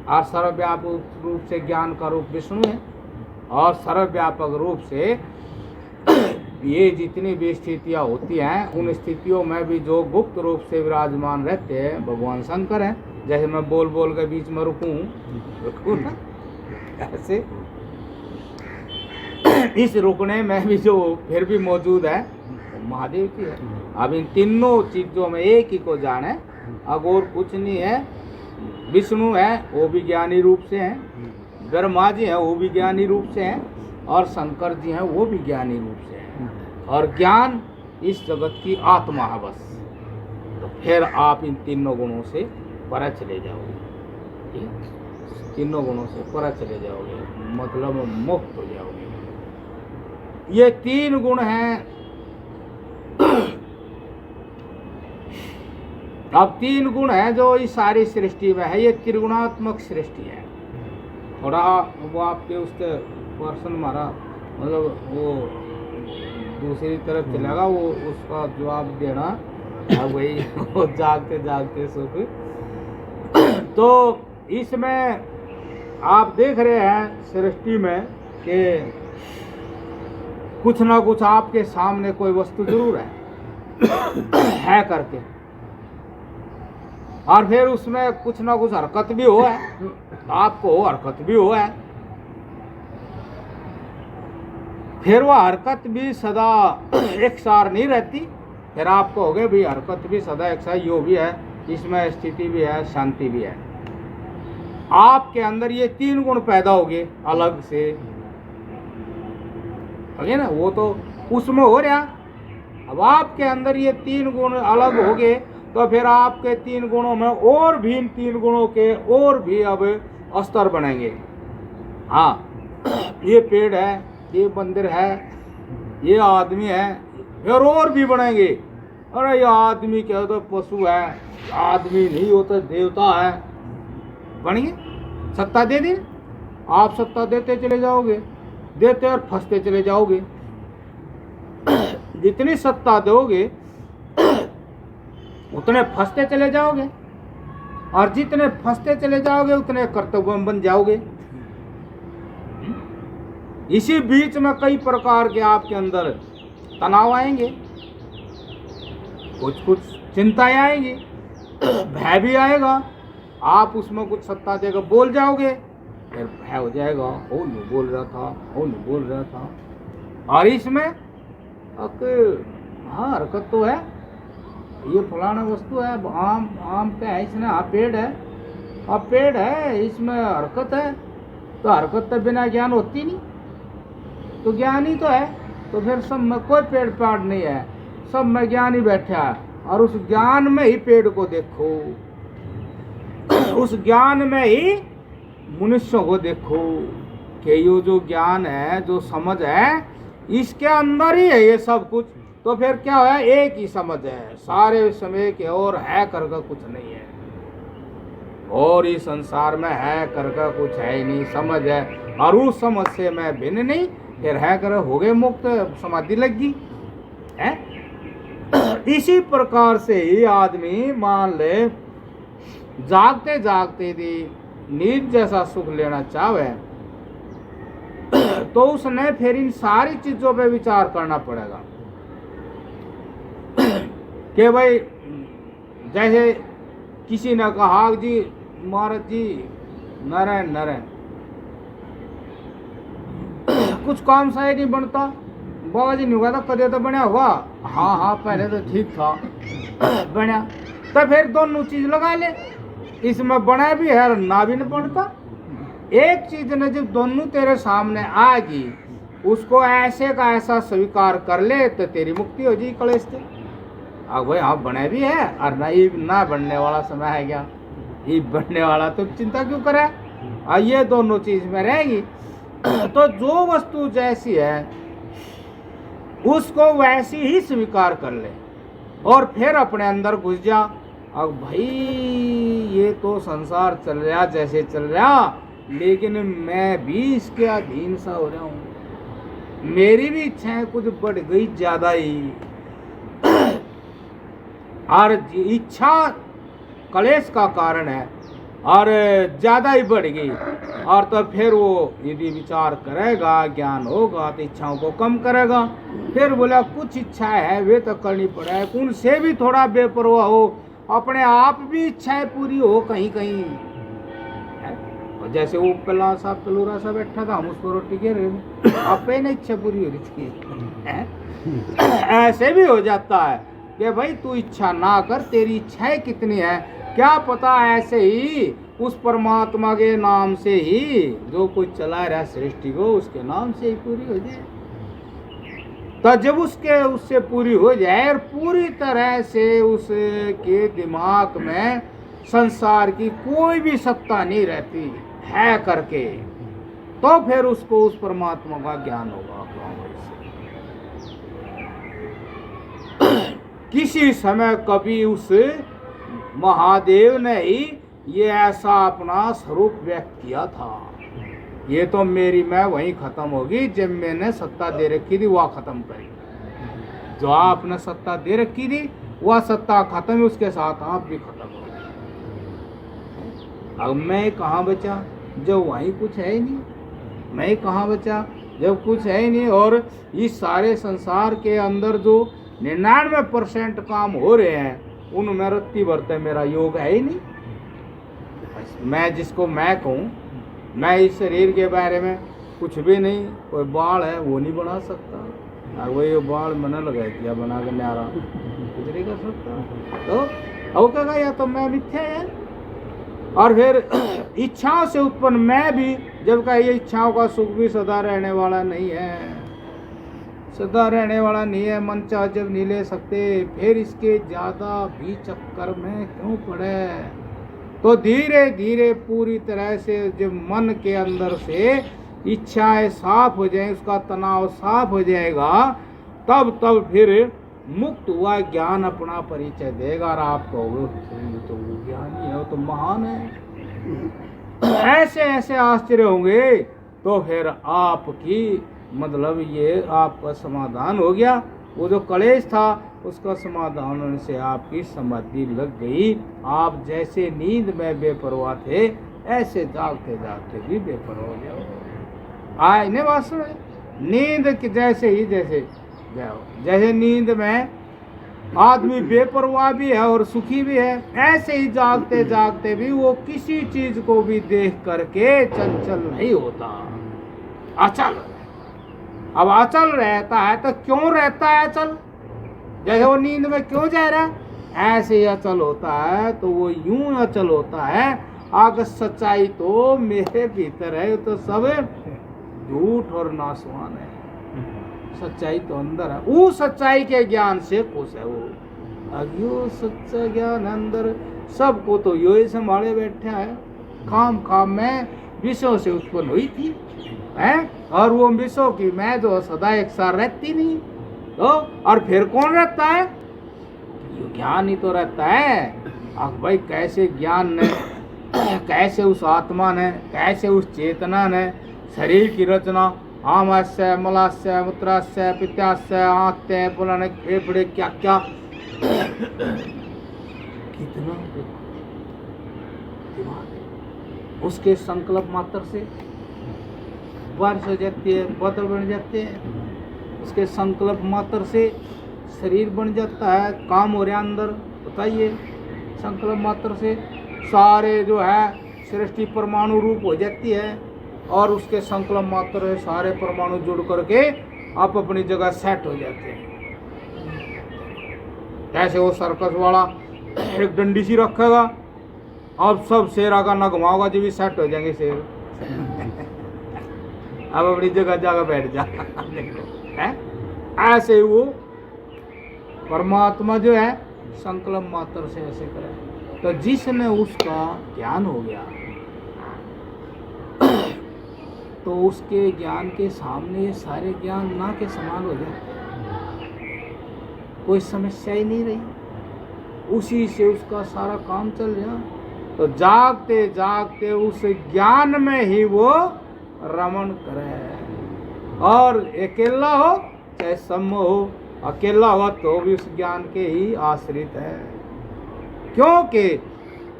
और सर्वव्यापक रूप से ज्ञान का रूप विष्णु है, और सर्वव्यापक रूप से ये जितनी भी स्थितियाँ होती हैं उन स्थितियों में भी जो गुप्त रूप से विराजमान रहते हैं भगवान शंकर हैं। जैसे मैं बोल बोल के बीच में रुकूं ना, ऐसे इस रुकने में भी जो फिर भी मौजूद है महादेव की है। अब इन तीनों चीजों में एक ही को जाने, अब और कुछ नहीं है। विष्णु है वो भी ज्ञानी रूप से हैं, ब्रह्मा जी हैं वो भी ज्ञानी रूप से हैं, और शंकर जी हैं वो भी ज्ञानी रूप से हैं, और ज्ञान इस जगत की आत्मा है बस। तो फिर आप इन तीनों गुणों से परे चले जाओगे, तीनों गुणों से परे चले जाओगे, मतलब मुक्त हो जाओगे। ये तीन गुण हैं। अब तीन गुण है जो इस सारी सृष्टि में है, ये त्रिगुणात्मक सृष्टि है। थोड़ा वो आपके उसके पर्सन मारा, मतलब वो दूसरी तरफ चलेगा, वो उसका जवाब देना अब वही वो जागते जागते सुख। तो इसमें आप देख रहे हैं सृष्टि में कि कुछ ना कुछ आपके सामने कोई वस्तु जरूर है करके, और फिर उसमें कुछ ना कुछ हरकत भी हो है, आपको हरकत भी हो है। फिर वह हरकत भी सदा एक सार नहीं रहती, फिर आपको हो गए भी हरकत भी सदा एक सार, यो भी है, इसमें स्थिति भी है, शांति भी है। आपके अंदर ये तीन गुण पैदा हो गए अलग से, है ना, वो तो उसमें हो रहा। अब आपके अंदर ये तीन गुण अलग हो गए, तो फिर आपके तीन गुणों में और भी इन तीन गुणों के और भी अब स्तर बनेंगे। हाँ, ये पेड़ है, ये मंदिर है, ये आदमी है, फिर और भी बनेंगे। अरे ये आदमी क्या तो पशु है, आदमी नहीं होता देवता है, बनेंगे। सत्ता दे दी, आप सत्ता देते चले जाओगे, देते और फंसते चले जाओगे। जितनी सत्ता दोगे उतने फंसते चले जाओगे, और जितने फंसते चले जाओगे उतने कर्तव्य बन जाओगे। इसी बीच में कई प्रकार के आपके अंदर तनाव आएंगे, कुछ कुछ चिंताएं आएंगी, भय भी आएगा। आप उसमें कुछ सत्ता देकर बोल जाओगे फिर है हो जाएगा, ओ नु बोल रहा था, ओ नु बोल रहा था। और इसमें हाँ हरकत तो है, ये फलाना वस्तु है, आम आम का है इसमें, हाँ पेड़ है, अब पेड़ है इसमें हरकत है, तो हरकत तो बिना ज्ञान होती नहीं, तो ज्ञान ही तो है। तो फिर सब में कोई पेड़ पाड़ नहीं है, सब में ज्ञान ही बैठा है, और उस ज्ञान में ही पेड़ को देखो, उस ज्ञान में ही मनुष्यों को देखो कि ये जो ज्ञान है, जो समझ है, इसके अंदर ही है ये सब कुछ। तो फिर क्या है, एक ही समझ है सारे समय के, और है करके कुछ नहीं है, और इस संसार में है करके कुछ है ही नहीं, समझ है, और उस समझ से मैं भिन्न नहीं, फिर है कर हो गए मुक्त, समाधि लग गई है। इसी प्रकार से ही आदमी मान ले जागते जागते भी नींद जैसा सुख लेना चाहे तो उसने फिर इन सारी चीजों पे विचार करना पड़ेगा कि भाई जैसे किसी ने कहा जी महाराज जी नारायण नारायण कुछ काम सा ही नहीं बनता, बाबा जी ने कहा था कदे तो बना हुआ, हाँ हाँ पहले तो ठीक था बना, तो फिर दोनों चीज लगा ले, इसमें बना भी है और ना भी नहीं बनता। एक चीज ने जब दोनों तेरे सामने आएगी, उसको ऐसे का ऐसा स्वीकार कर ले तो तेरी मुक्ति हो जाएगी कलेश से। अब भाई हाँ बने भी है और ना बनने वाला समय है क्या, ये बनने वाला तो चिंता क्यों करे, ये दोनों चीज में रहेगी। तो जो वस्तु जैसी है उसको वैसी ही स्वीकार कर ले और फिर अपने अंदर घुस जा। अब भाई ये तो संसार चल रहा जैसे चल रहा, लेकिन मैं भी इसके अधीन सा हो रहा हूँ, मेरी भी इच्छाएं कुछ बढ़ गई ज्यादा ही, और इच्छा कलेश का कारण है और ज्यादा ही बढ़ गई। और तो फिर वो यदि विचार करेगा, ज्ञान होगा तो इच्छाओं को कम करेगा। फिर बोला कुछ इच्छाएं है वे तो करनी पड़े, उनसे भी थोड़ा बेपरवाह हो, अपने आप भी इच्छाएं पूरी हो कहीं कहीं। और जैसे वो पला सा पलूरा सा बैठा था, हम उसको रोटी के रहे, आप पे ना इच्छा पूरी हो रही थी। ऐसे भी हो जाता है कि भाई तू इच्छा ना कर, तेरी इच्छाएं कितनी है क्या पता, ऐसे ही उस परमात्मा के नाम से ही जो कुछ चला रहा सृष्टि को उसके नाम से ही पूरी हो जाए। तो जब उससे पूरी हो जाए और पूरी तरह से उसके दिमाग में संसार की कोई भी सत्ता नहीं रहती है करके, तो फिर उसको उस परमात्मा का ज्ञान होगा। किसी समय कभी उस महादेव ने ही ये ऐसा अपना स्वरूप व्यक्त किया था, ये तो मेरी मैं वहीं खत्म होगी जब मैंने सत्ता दे रखी थी वह खत्म करी, जो आपने सत्ता दे रखी थी वह सत्ता खत्म है, उसके साथ आप भी खत्म हो गए। अब मैं कहाँ बचा जब वहीं कुछ है ही नहीं, मैं कहाँ बचा जब कुछ है ही नहीं। और इस सारे संसार के अंदर जो 99% काम हो रहे हैं उनमें रत्ती भरते मेरा योग है ही नहीं। मैं जिसको मैं कहूँ, मैं इस शरीर के बारे में कुछ भी नहीं, कोई बाल है वो नहीं बना सकता, और वही बाल मैंने लगाई दिया बना के न्यारा, कुछ नहीं कर सकता। तो अब क्या, या तो मैं मिथ्या है। और फिर इच्छाओं से उत्पन्न मैं भी, जब का ये इच्छाओं का सुख भी सदा रहने वाला नहीं है, सदा रहने वाला नहीं है, मन चाह जब नहीं ले सकते, फिर इसके ज्यादा भी चक्कर में क्यों पड़े। तो धीरे धीरे पूरी तरह से जब मन के अंदर से इच्छाएं साफ हो जाए, उसका तनाव साफ हो जाएगा, तब फिर मुक्त हुआ ज्ञान अपना परिचय देगा और आप कहोगे तो वो ज्ञानी है, वो तो महान है। ऐसे ऐसे आश्चर्य होंगे, तो फिर आपकी मतलब ये आपका समाधान हो गया। वो जो कलेश था उसका समाधान होने से आपकी समाधि लग गई। आप जैसे नींद में बेपरवाह थे, ऐसे जागते जागते भी बेपरवाह हो जाओ। आए ने बात सुने, नींद जैसे ही जैसे जाओ, जैसे नींद में आदमी बेपरवाह भी है और सुखी भी है। ऐसे ही जागते जागते भी वो किसी चीज को भी देख करके चंचल नहीं होता, अचल। अब अचल रहता है तो क्यों रहता है अचल? जैसे वो नींद में क्यों जा रहा है, ऐसे ही अचल होता है। तो वो यूं अचल होता है, अगर सच्चाई तो मेरे भीतर है, तो सब झूठ और नासवान है। सच्चाई तो अंदर है, वो सच्चाई के ज्ञान से खुश है वो। अज्ञो सच्चा ज्ञान अंदर, सबको तो यो ही संभाले बैठा है। खाम खाम में विषयों से उत्पन्न हुई थी है, और वो विषयों की मैं जो सदा एक साथ रहती नहीं तो, और फिर कौन रहता है? यो ज्ञान ही तो रहता है। अब भाई कैसे ज्ञान ने, कैसे उस आत्मा ने, कैसे उस चेतना ने शरीर की रचना आमाशय, मलाशय, मूत्राशय, पित्ताशय, आंतें, पुराने फेफड़े, क्या क्या कितना दिमाग, उसके संकल्प मात्र से बारिश हो जाती है, बादल बन जाते हैं। उसके संकल्प मात्र से शरीर बन जाता है, काम हो रहा अंदर, बताइए। संकल्प मात्र से सारे जो है सृष्टि परमाणु रूप हो जाती है, और उसके संकल्प मात्र से सारे परमाणु जुड़ करके आप अपनी जगह सेट हो जाते हैं। कैसे वो सर्कस वाला एक डंडी सी रखेगा, अब सब शेरा का न घुमाओगा जो भी सेट हो जाएंगे शेर। अब अपनी जगह जाकर बैठ जा। है ऐसे ही वो परमात्मा जो है संकल्प मात्र से ऐसे करे। तो जिसने उसका ज्ञान हो गया, तो उसके ज्ञान के सामने ये सारे ज्ञान ना के समान हो जाते, कोई समस्या ही नहीं रही, उसी से उसका सारा काम चल रहा। तो जागते जागते उस ज्ञान में ही वो रमण करे, और अकेला हो चाहे सम्म हो, अकेला हो तो भी उस ज्ञान के ही आश्रित है। क्योंकि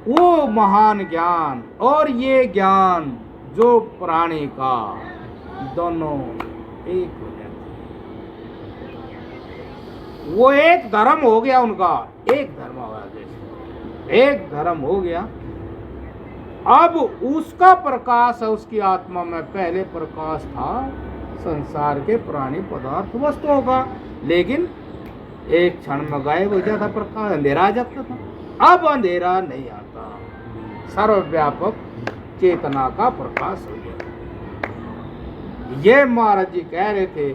वो महान ज्ञान और ये ज्ञान जो प्राणी का, दोनों एक हो जाते, वो एक धर्म हो गया उनका, एक धर्म हो गया, जैसे एक धर्म हो गया। अब उसका प्रकाश है उसकी आत्मा में, पहले प्रकाश था संसार के प्राणी पदार्थ वस्तुओं का, लेकिन एक क्षण में गायब हो जाता प्रकाश, अंधेरा आ जाता था। अब अंधेरा नहीं आता, सर्वव्यापक चेतना का प्रकाश हो गया। ये महाराज जी कह रहे थे,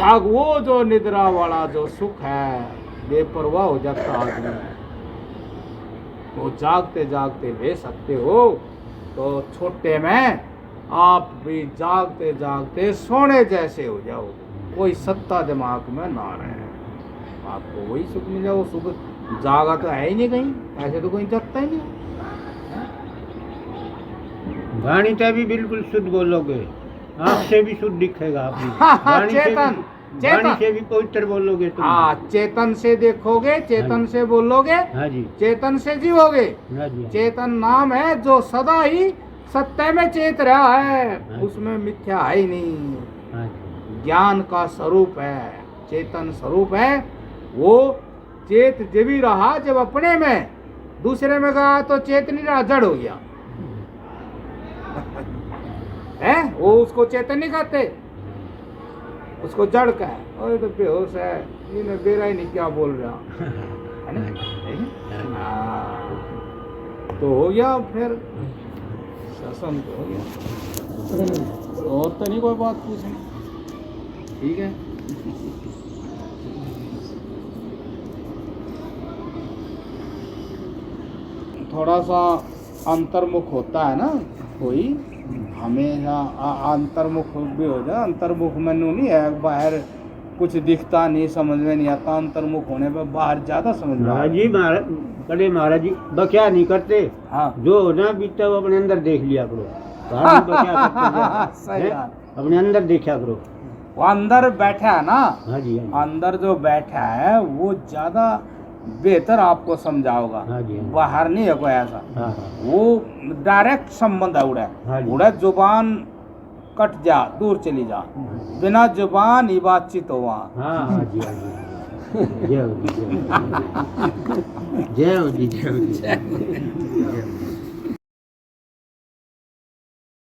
अब वो जो निद्रा वाला जो सुख है, बेपरवाह हो जाता आदमी, वो जागते जागते ले सकते हो। तो छोटे में आप भी जागते जागते सोने जैसे हो जाओ, कोई सत्ता दिमाग में ना रहे, आपको वही सुख मिल जाओ। सुख जागा तो है ही नहीं कहीं, ऐसे तो कोई जगता ही नहीं। वाणी से भी बिल्कुल शुद्ध बोलोगे, आँख से भी शुद्ध दिखेगा आपने। चेतन, वाणी से भी पवित्र बोलोगे तुम। हाँ, चेतन से देखोगे, चेतन से बोलोगे, हाँ जी, चेतन से जीवोगे। हाँ जी, चेतन नाम है जो सदा ही सत्य में चेत रहा है, उसमें मिथ्या है ही नहीं। हाँ जी, ज्ञान का स्वरूप है, चेतन स्वरूप है वो। चेत जब ही रहा जब अपने में, दूसरे में गया तो चेत नहीं रहा, जड़ हो गया है। वो उसको चेतन नहीं कहते, उसको जड़ का है। और तो बेहोश है, ये बेरा ही नहीं क्या बोल रहा है ना। तो हो गया, फिर शासन तो हो गया, और तो नहीं कोई बात पूछनी, ठीक है। थोड़ा सा अंतर्मुख होता है ना कोई, हमेशा अंतर्मुख भी हो जाए। अंतर्मुख में नहीं है, बाहर कुछ दिखता नहीं, समझ में नहीं आता। अंतर्मुख होने पर बाहर ज्यादा समझ में आता। जी महाराज, बड़े महाराज जी बक्या नहीं करते। हाँ, जो होना बीतता वो अपने अंदर देख लिया करो। बाहर नहीं बक्या करते, सही हैं? बात। अपने अंदर देखा करो। वो अंदर बैठा है ना, हाँ जी, हाँ जी, अंदर जो बैठा है वो ज्यादा बेहतर आपको समझाओगा। हाँ जी, हाँ जी, बाहर नहीं है कोई ऐसा, हाँ हाँ, वो डायरेक्ट संबंध है। हाँ जी, उड़े जुबान कट जा, दूर चली जा, बिना जुबान ही बातचीत हो वहाँ। हाँ हाँ जी, हाँ जी, जय हो जी जय हो जी जय हो जी जय हो जी।